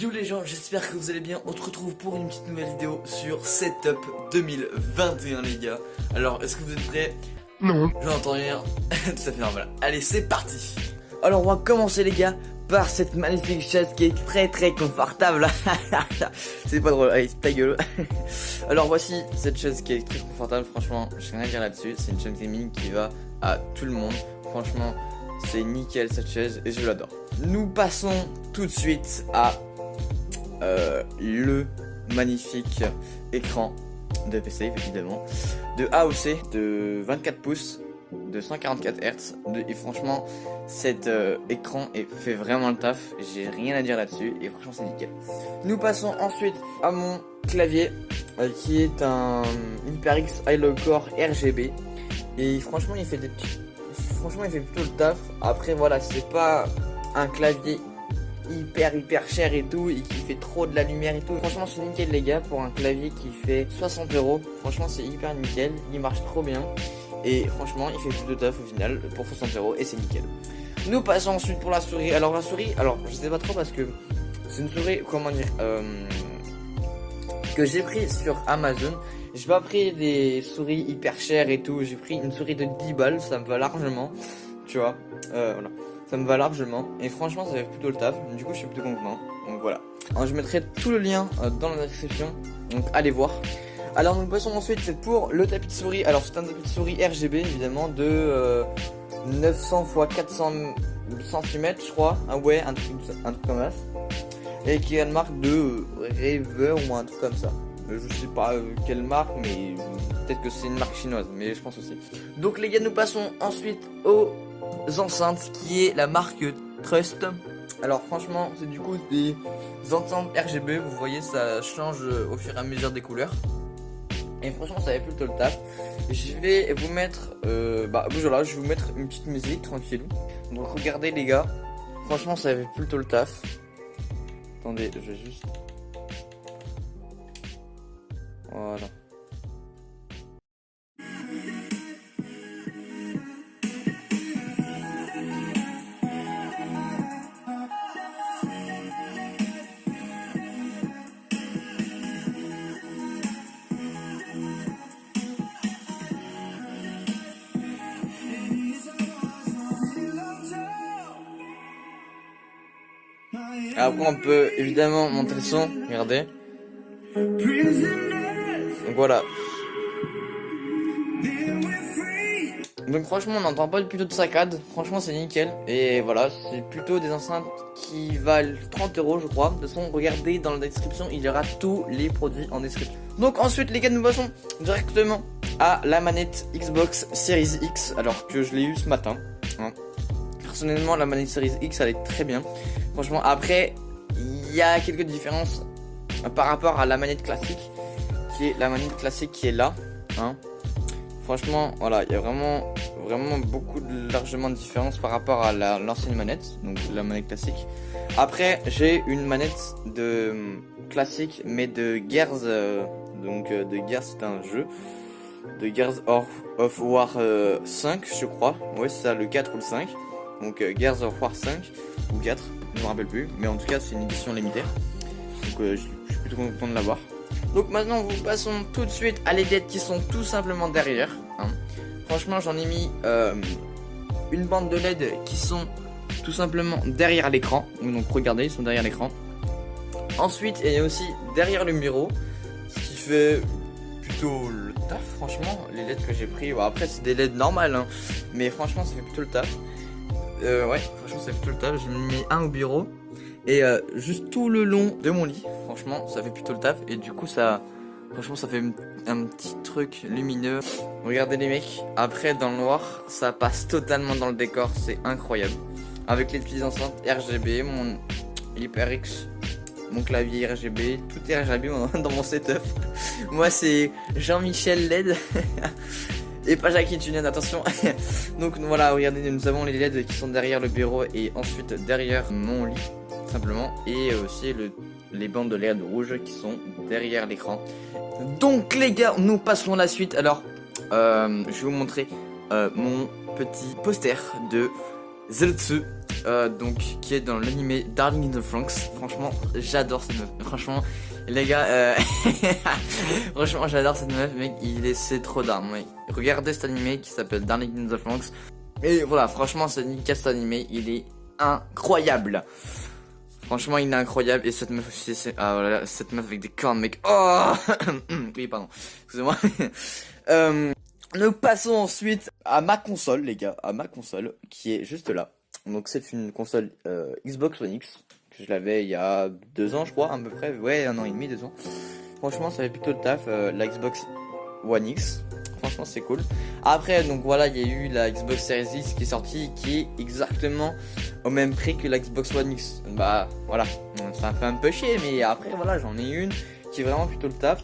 Yo les gens, j'espère que vous allez bien. On se retrouve pour une petite nouvelle vidéo sur Setup 2021 les gars. Alors est-ce que vous êtes prêts? Non. J'entends rien. Tout à fait normal. Allez c'est parti. Alors on va commencer les gars par cette magnifique chaise qui est très confortable. C'est pas drôle, allez ta gueule. Alors voici cette chaise qui est très confortable. Franchement j'ai rien à dire là-dessus. C'est une chaise gaming qui va à tout le monde. Franchement c'est nickel cette chaise et je l'adore. Nous passons tout de suite à le magnifique écran de PC évidemment, de AOC de 24 pouces de 144 Hz et franchement cet écran fait vraiment le taf, j'ai rien à dire là-dessus et franchement c'est nickel. Nous passons ensuite à mon clavier qui est un HyperX Halo Core RGB et franchement il fait plutôt le taf. Après voilà, c'est pas un clavier hyper cher et tout et qui fait trop de la lumière et tout. Franchement c'est nickel les gars pour un clavier qui fait 60 €. Franchement c'est hyper nickel, il marche trop bien et franchement il fait plus de taf au final pour 60 € et c'est nickel. Nous passons ensuite pour la souris. Alors la souris, je sais pas trop parce que c'est une souris comment dire que j'ai pris sur Amazon. J'ai pas pris des souris hyper chères et tout, j'ai pris une souris de 10 balles, ça me va largement, tu vois, voilà. Ça me va largement et franchement ça fait plutôt le taf, du coup je suis plutôt content, donc voilà. Alors je mettrai tout le lien dans la description, donc allez voir. Alors nous passons ensuite pour le tapis de souris. Alors c'est un tapis de souris RGB évidemment de 900 x 400 cm je crois, ouais un truc comme ça. Et qui a une marque de Raver ou un truc comme ça. Je sais pas quelle marque mais peut-être que c'est une marque chinoise mais je pense aussi. Donc les gars nous passons ensuite aux enceintes qui est la marque Trust. Alors franchement c'est du coup des enceintes RGB, vous voyez ça change au fur et à mesure des couleurs et franchement ça fait plutôt le taf. Je vais vous mettre voilà, je vais vous mettre une petite musique tranquille. Donc regardez les gars, franchement ça fait plutôt le taf. Attendez, je vais juste voilà. Après on peut évidemment monter le son, regardez. Donc voilà. Donc franchement on n'entend pas plutôt de saccade, franchement c'est nickel. Et voilà, c'est plutôt des enceintes qui valent 30 € je crois. De toute façon regardez dans la description, il y aura tous les produits en description. Donc ensuite les gars nous passons directement à la manette Xbox Series X. Alors que je l'ai eu ce matin hein. Personnellement la manette Series X elle est très bien. Franchement après il y a quelques différences par rapport à la manette classique qui est la manette classique qui est là hein. Franchement voilà il y a vraiment beaucoup largement de différence par rapport à l'ancienne manette, donc la manette classique. Après j'ai une manette de classique mais de Gears de Gears, c'est un jeu de Gears of War 5 je crois, ouais c'est ça, le 4 ou le 5. Donc Gears of War 5 ou 4, je me rappelle plus, mais en tout cas c'est une édition limitée. Donc je suis plutôt content de l'avoir. Donc maintenant nous passons tout de suite à les LED qui sont tout simplement derrière hein. Franchement j'en ai mis une bande de LED qui sont tout simplement derrière l'écran. Donc regardez, ils sont derrière l'écran. Ensuite il y a aussi derrière le bureau, ce qui fait plutôt le taf franchement. Les LED que j'ai pris, bon, après c'est des LED normales hein, mais franchement ça fait plutôt le taf. Ouais franchement ça fait plutôt le taf. J'ai mis un au bureau et juste tout le long de mon lit. Franchement ça fait plutôt le taf et du coup ça franchement ça fait un petit truc lumineux. Regardez les mecs, après dans le noir ça passe totalement dans le décor, c'est incroyable. Avec les petites enceintes RGB, mon HyperX, mon clavier RGB, tout est RGB dans mon setup. Moi c'est Jean-Michel LED et pas Jackie Tunen, attention. Donc voilà, regardez, nous avons les LED qui sont derrière le bureau et ensuite derrière mon lit simplement, et aussi les bandes de LED rouges qui sont derrière l'écran. Donc les gars, nous passons à la suite. Alors je vais vous montrer mon petit poster de Zeltsu donc qui est dans l'anime Darling in the Franxx. Franchement, j'adore cette meuf. Franchement, les gars, franchement, j'adore cette meuf, mec. C'est trop d'armes, mec. Regardez cet anime qui s'appelle Darling in the Franxx. Et voilà, franchement, c'est nickel cet anime. Il est incroyable. Franchement, il est incroyable. Et cette meuf aussi, ah voilà, cette meuf avec des cornes, mec. Oh oui, pardon. Excusez-moi. Nous passons ensuite à ma console, les gars. À ma console, qui est juste là. Donc, c'est une console Xbox One X. Que je l'avais il y a 2 ans, je crois, à peu près. Ouais, 1 an et demi, 2 ans. Franchement, ça fait plutôt le taf. La Xbox One X. Franchement, c'est cool. Après, donc voilà, il y a eu la Xbox Series X qui est sortie, qui est exactement au même prix que la Xbox One X. Bah, voilà. Ça me fait un peu chier, mais après, voilà, j'en ai une qui est vraiment plutôt le taf.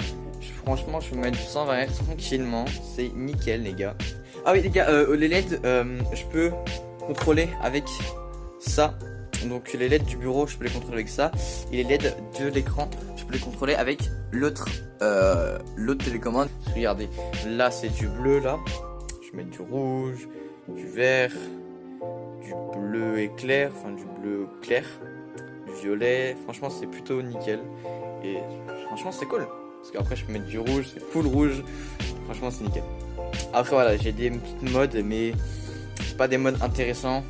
Franchement, je peux mettre du 120 Hz tranquillement. C'est nickel, les gars. Ah oui, les gars, les LED, je peux contrôler avec ça. Donc les LED du bureau, je peux les contrôler avec ça. Et les LED de l'écran, je peux les contrôler avec l'autre télécommande. Regardez, là c'est du bleu, là. Je vais mettre du rouge, du vert, du bleu éclair, enfin du bleu clair, du violet. Franchement, c'est plutôt nickel. Et franchement, c'est cool. Parce qu'après, je peux mettre du rouge, c'est full rouge. Franchement, c'est nickel. Après, voilà, j'ai des petites modes, mais c'est pas des modes intéressants.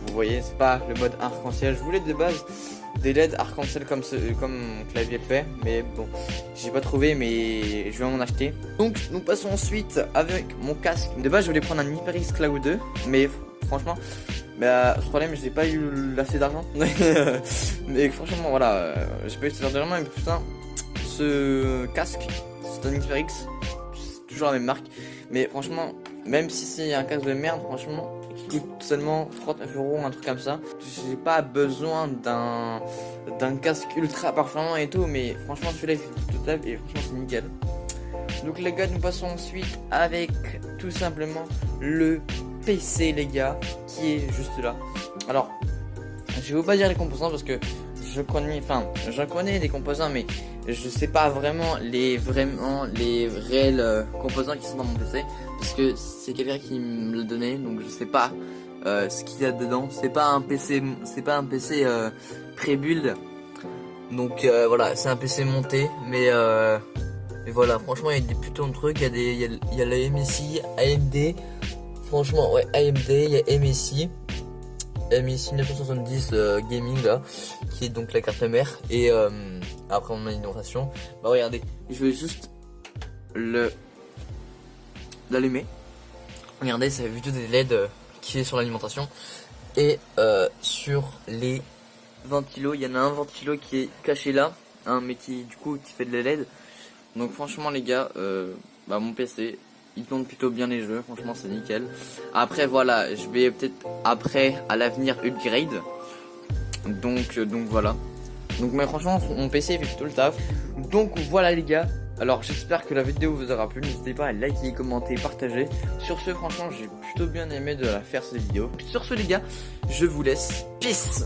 Vous voyez, c'est pas le mode arc-en-ciel. Je voulais de base des LED arc-en-ciel comme clavier le fait, mais bon, j'ai pas trouvé, mais je vais m'en acheter. Donc, nous passons ensuite avec mon casque. De base, je voulais prendre un HyperX Cloud 2, mais franchement, bah, ce problème, j'ai pas eu assez d'argent. Mais franchement, voilà, j'ai pas eu assez d'argent, mais putain, ce casque, c'est un HyperX, c'est toujours la même marque, mais franchement, même si c'est un casque de merde, franchement, qui coûte seulement 39 €, un truc comme ça, j'ai pas besoin d'un casque ultra performant et tout, mais franchement, celui-là il fait tout table et franchement, c'est nickel. Donc les gars, nous passons ensuite avec tout simplement le PC, les gars, qui est juste là. Alors, je vais pas dire les composants parce que je connais les composants, mais je sais pas vraiment les réels composants qui sont dans mon PC, parce que c'est quelqu'un qui me l'a donné, donc je sais pas ce qu'il y a dedans. C'est pas un PC pré-build, donc voilà, c'est un PC monté, mais voilà, franchement, il y a des putains de trucs, il y a la MSI, AMD, franchement, ouais, AMD, il y a MSI 970 gaming là, qui est donc la carte mère, et après on a une innovation. Bah regardez, je vais juste l'allumer. Regardez, c'est plutôt des LED qui est sur l'alimentation, et sur les ventilos, il y en a un ventilo qui est caché là, hein, mais qui du coup qui fait de la LED. Donc franchement les gars, bah mon PC il tourne plutôt bien les jeux, franchement c'est nickel. Après voilà, je vais peut-être après à l'avenir upgrade. Donc voilà. Donc mais franchement mon PC fait plutôt le taf. Donc voilà les gars. Alors j'espère que la vidéo vous aura plu. N'hésitez pas à liker, commenter, partager. Sur ce, franchement j'ai plutôt bien aimé de la faire cette vidéo. Sur ce les gars, je vous laisse. Peace.